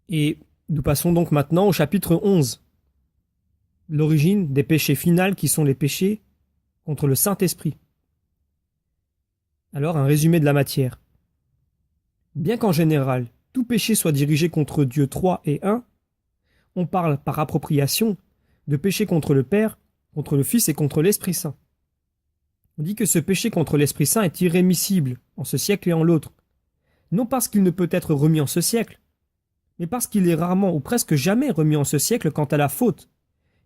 Et nous passons donc maintenant au chapitre 11, l'origine des péchés finals qui sont les péchés contre le Saint-Esprit. Alors un résumé de la matière. Bien qu'en général, tout péché soit dirigé contre Dieu 3 et 1, on parle par appropriation de péché contre le Père, contre le Fils et contre l'Esprit Saint. On dit que ce péché contre l'Esprit Saint est irrémissible en ce siècle et en l'autre, non parce qu'il ne peut être remis en ce siècle, mais parce qu'il est rarement ou presque jamais remis en ce siècle quant à la faute,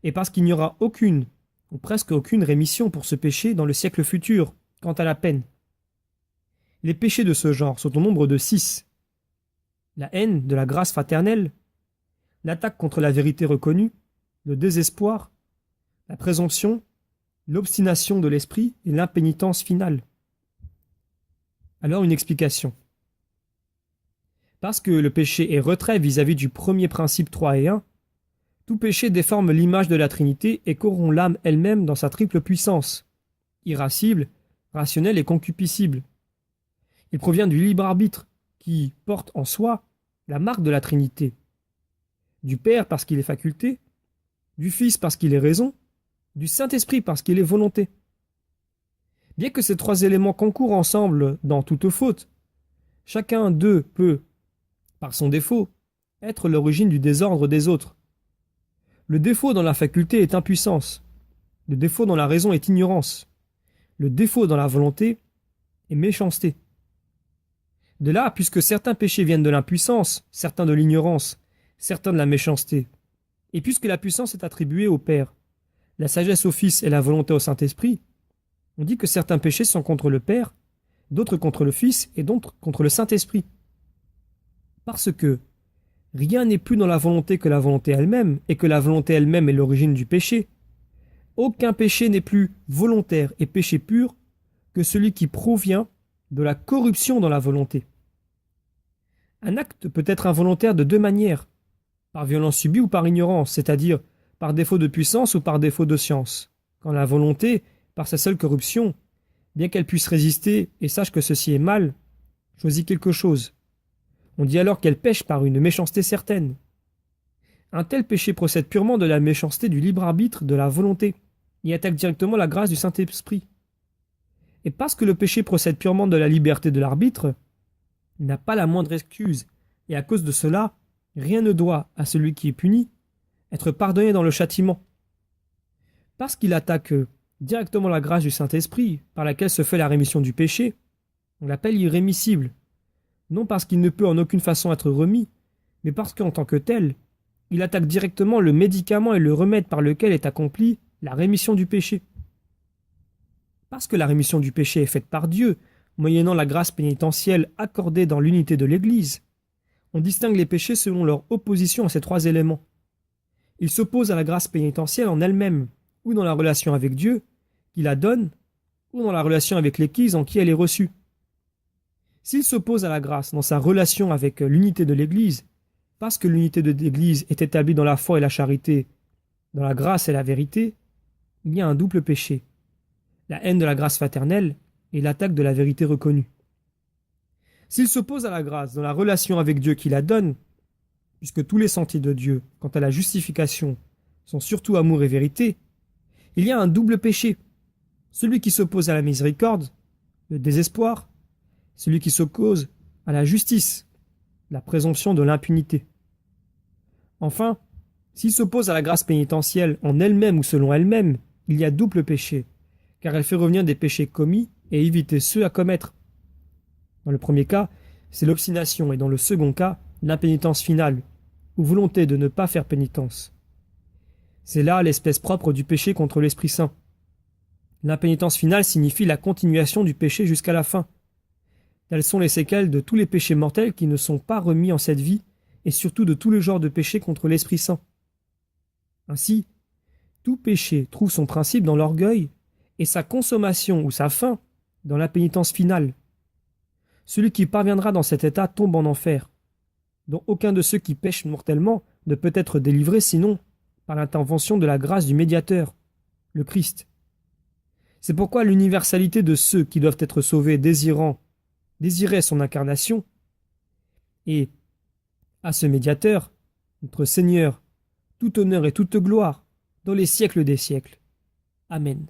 et parce qu'il n'y aura aucune, ou presque aucune rémission pour ce péché dans le siècle futur, quant à la peine. Les péchés de ce genre sont au nombre de 6. La haine de la grâce fraternelle, l'attaque contre la vérité reconnue, le désespoir, la présomption, l'obstination de l'esprit et l'impénitence finale. Alors une explication. Parce que le péché est retrait vis-à-vis du premier principe 3 et 1, tout péché déforme l'image de la Trinité et corrompt l'âme elle-même dans sa triple puissance, irascible, rationnelle et concupiscible. Il provient du libre arbitre, qui porte en soi la marque de la Trinité. Du Père parce qu'il est faculté, du Fils parce qu'il est raison, du Saint-Esprit parce qu'il est volonté. Bien que ces trois éléments concourent ensemble dans toute faute, chacun d'eux peut, par son défaut, être l'origine du désordre des autres. Le défaut dans la faculté est impuissance, le défaut dans la raison est ignorance, le défaut dans la volonté est méchanceté. De là, puisque certains péchés viennent de l'impuissance, certains de l'ignorance, certains de la méchanceté, et puisque la puissance est attribuée au Père, la sagesse au Fils et la volonté au Saint-Esprit, on dit que certains péchés sont contre le Père, d'autres contre le Fils et d'autres contre le Saint-Esprit. Parce que rien n'est plus dans la volonté que la volonté elle-même, et que la volonté elle-même est l'origine du péché, aucun péché n'est plus volontaire et péché pur que celui qui provient de la corruption dans la volonté. Un acte peut être involontaire de deux manières, par violence subie ou par ignorance, c'est-à-dire par défaut de puissance ou par défaut de science, quand la volonté, par sa seule corruption, bien qu'elle puisse résister et sache que ceci est mal, choisit quelque chose. On dit alors qu'elle pêche par une méchanceté certaine. Un tel péché procède purement de la méchanceté du libre arbitre de la volonté, et attaque directement la grâce du Saint-Esprit. Et parce que le péché procède purement de la liberté de l'arbitre, il n'a pas la moindre excuse, et à cause de cela, rien ne doit, à celui qui est puni, être pardonné dans le châtiment. Parce qu'il attaque directement la grâce du Saint-Esprit, par laquelle se fait la rémission du péché, on l'appelle irrémissible, non parce qu'il ne peut en aucune façon être remis, mais parce qu'en tant que tel, il attaque directement le médicament et le remède par lequel est accomplie la rémission du péché. Parce que la rémission du péché est faite par Dieu, moyennant la grâce pénitentielle accordée dans l'unité de l'Église, on distingue les péchés selon leur opposition à ces trois éléments. Ils s'opposent à la grâce pénitentielle en elle-même, ou dans la relation avec Dieu, qui la donne, ou dans la relation avec l'Église en qui elle est reçue. S'ils s'opposent à la grâce dans sa relation avec l'unité de l'Église, parce que l'unité de l'Église est établie dans la foi et la charité, dans la grâce et la vérité, il y a un double péché, la haine de la grâce fraternelle et l'attaque de la vérité reconnue. S'il s'oppose à la grâce dans la relation avec Dieu qui la donne, puisque tous les sentiers de Dieu, quant à la justification, sont surtout amour et vérité, il y a un double péché, celui qui s'oppose à la miséricorde, le désespoir, celui qui s'oppose à la justice, la présomption de l'impunité. Enfin, s'il s'oppose à la grâce pénitentielle en elle-même ou selon elle-même, il y a double péché, car elle fait revenir des péchés commis et éviter ceux à commettre. Dans le premier cas, c'est l'obstination et dans le second cas, l'impénitence finale, ou volonté de ne pas faire pénitence. C'est là l'espèce propre du péché contre l'Esprit Saint. L'impénitence finale signifie la continuation du péché jusqu'à la fin. Telles sont les séquelles de tous les péchés mortels qui ne sont pas remis en cette vie, et surtout de tous les genres de péchés contre l'Esprit Saint. Ainsi, tout péché trouve son principe dans l'orgueil, et sa consommation ou sa fin dans la pénitence finale. Celui qui parviendra dans cet état tombe en enfer, dont aucun de ceux qui pêchent mortellement ne peut être délivré sinon par l'intervention de la grâce du médiateur, le Christ. C'est pourquoi l'universalité de ceux qui doivent être sauvés désirait son incarnation, et À ce médiateur, notre Seigneur, tout honneur et toute gloire, dans les siècles des siècles. Amen.